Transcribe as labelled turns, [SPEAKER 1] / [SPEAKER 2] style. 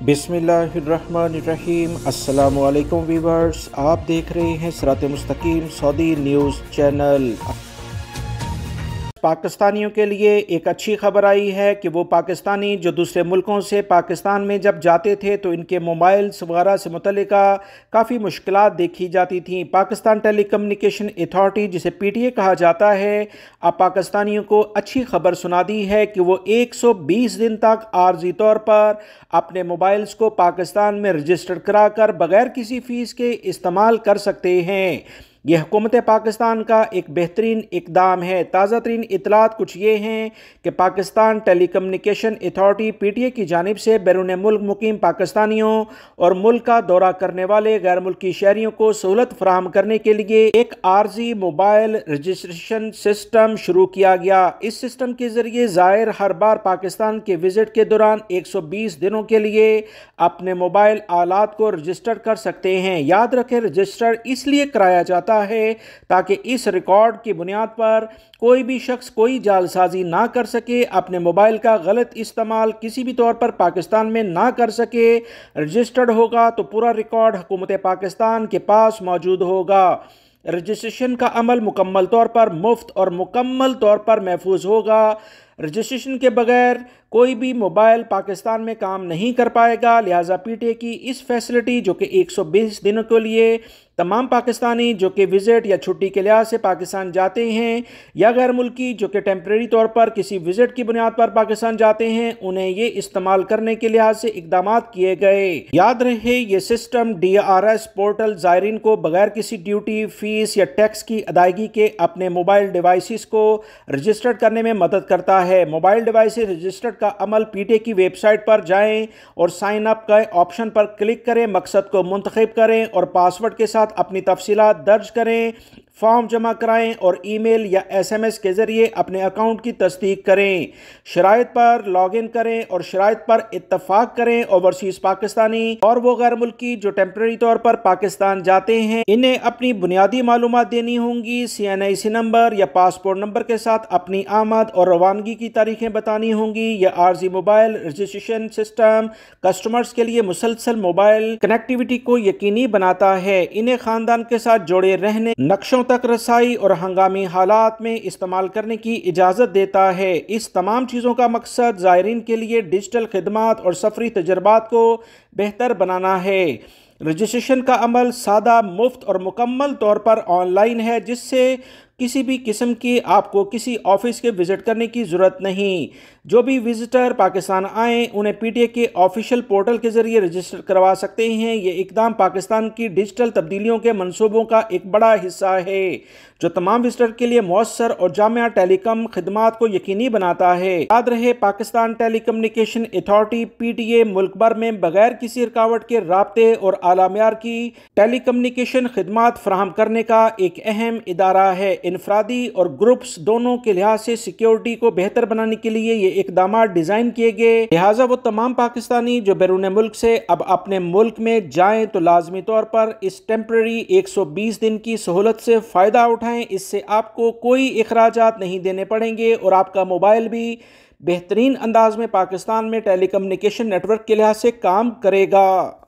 [SPEAKER 1] बिस्मिल्लाहिर्रहमानिर्रहीम। अस्सलामुअलैकुम वीवर्स, आप देख रहे हैं सिरात मुस्तकीम सऊदी न्यूज़ चैनल। पाकिस्तानियों के लिए एक अच्छी खबर आई है कि वो पाकिस्तानी जो दूसरे मुल्कों से पाकिस्तान में जब जाते थे तो इनके मोबाइल्स वगैरह से मुतल्लिका काफ़ी मुश्किलात देखी जाती थी। पाकिस्तान टेलीकम्युनिकेशन अथॉरिटी, जिसे PTA कहा जाता है, अब पाकिस्तानियों को अच्छी खबर सुना दी है कि वो 120 दिन तक आर्जी तौर पर अपने मोबाइल्स को पाकिस्तान में रजिस्टर कराकर बग़ैर किसी फ़ीस के इस्तेमाल कर सकते हैं। यह हुकूमत पाकिस्तान का एक बेहतरीन इकदाम है। ताज़ा तरीन इतलात कुछ ये हैं कि पाकिस्तान टेलीकम्युनिकेशन अथॉरिटी PTA की जानिब से बैरून मुल्क मुकीम पाकिस्तानियों और मुल्क का दौरा करने वाले गैर मुल्की शहरियों को सहूलत फराहम करने के लिए एक आर्जी मोबाइल रजिस्ट्रेशन सिस्टम शुरू किया गया। इस सिस्टम के ज़रिए ज़ायर हर बार पाकिस्तान के विज़िट के दौरान 120 दिनों के लिए अपने मोबाइल आलात को रजिस्टर कर सकते हैं। याद रखें, रजिस्टर इसलिए कराया जाता है ताकि इस रिकॉर्ड की बुनियाद पर कोई भी शख्स कोई जालसाजी ना कर सके, अपने मोबाइल का गलत इस्तेमाल किसी भी तौर पर पाकिस्तान में ना कर सके। रजिस्टर्ड होगा तो पूरा रिकॉर्ड हुकूमत पाकिस्तान के पास मौजूद होगा। रजिस्ट्रेशन का अमल मुकम्मल तौर पर मुफ्त और मुकम्मल तौर पर महफूज होगा। रजिस्ट्रेशन के बगैर कोई भी मोबाइल पाकिस्तान में काम नहीं कर पाएगा। लिहाजा PTA की इस फैसिलिटी, जो कि 120 दिनों के लिए तमाम पाकिस्तानी जो कि विज़िट या छुट्टी के लिहाज से पाकिस्तान जाते हैं, या गैर मुल्की जो कि टेम्प्रेरी तौर पर किसी विज़िट की बुनियाद पर पाकिस्तान जाते हैं, उन्हें ये इस्तेमाल करने के लिहाज से इकदाम किए गए। याद रहे, ये सिस्टम DRS पोर्टल ज़ायरीन को बगैर किसी ड्यूटी, फीस या टैक्स की अदायगी के अपने मोबाइल डिवाइसेस को रजिस्टर्ड करने में मदद करता है। मोबाइल डिवाइसेस रजिस्टर्ड का अमल PTA की वेबसाइट पर जाएं और साइन अप का ऑप्शन पर क्लिक करें, मकसद को मुंतखब करें और पासवर्ड के साथ अपनी तफसीलात दर्ज करें, फॉर्म जमा कराएं और ईमेल या SMS के जरिए अपने अकाउंट की तस्दीक करें। शराइत पर लॉगिन करें और शराइत पर इत्तफाक करें। ओवरसीज पाकिस्तानी और वो गैर मुल्की जो टेम्प्रेरी तौर पर पाकिस्तान जाते हैं, इन्हें अपनी बुनियादी मालूमात देनी होंगी। CNIC नंबर या पासपोर्ट नंबर के साथ अपनी आमद और रवानगी की तारीखें बतानी होंगी। यह आर्जी मोबाइल रजिस्ट्रेशन सिस्टम कस्टमर्स के लिए मुसलसल मोबाइल कनेक्टिविटी को यकीनी बनाता है। इन्हें खानदान के साथ जोड़े रहने, नक्शों तक रसाई और हंगामी हालात में इस्तेमाल करने की इजाज़त देता है। इस तमाम चीज़ों का मकसद ज़ायरीन के लिए डिजिटल खिदमात और सफरी तजर्बात को बेहतर बनाना है। रजिस्ट्रेशन का अमल सादा, मुफ्त और मुकम्मल तौर पर ऑनलाइन है, जिससे किसी भी किस्म की आपको किसी ऑफिस के विज़िट करने की ज़रूरत नहीं। जो भी विज़िटर पाकिस्तान आएँ, उन्हें PTA के ऑफिशियल पोर्टल के ज़रिए रजिस्टर करवा सकते हैं। ये इकदाम पाकिस्तान की डिजिटल तब्दीलियों के मंसूबों का एक बड़ा हिस्सा है, जो तमाम विज़िटर के लिए मौसर और जामिया टेलीकॉम खिदमात को यकीनी बनाता है। याद रहे, पाकिस्तान टेलीकम्युनिकेशन अथॉरिटी PTA मुल्क भर में बगैर किसी रुकावट के राब्ते और आला मेयार की टेलीकम्युनिकेशन खिदमात फराहम करने का एक अहम इदारा है। इनफरादी और ग्रुप्स दोनों के लिहाज से सिक्योरिटी को बेहतर बनाने के लिए ये इकदाम डिज़ाइन किए गए। लिहाजा वो तमाम पाकिस्तानी जो बैरून मुल्क से अब अपने मुल्क में जाएं तो लाजमी तौर पर इस टेम्प्रेरी 120 दिन की सहूलत से फ़ायदा उठाएं। इससे आपको कोई इखराजात नहीं देने पड़ेंगे और आपका मोबाइल भी बेहतरीन अंदाज में पाकिस्तान में टेलीकम्युनिकेशन नेटवर्क के लिहाज से काम करेगा।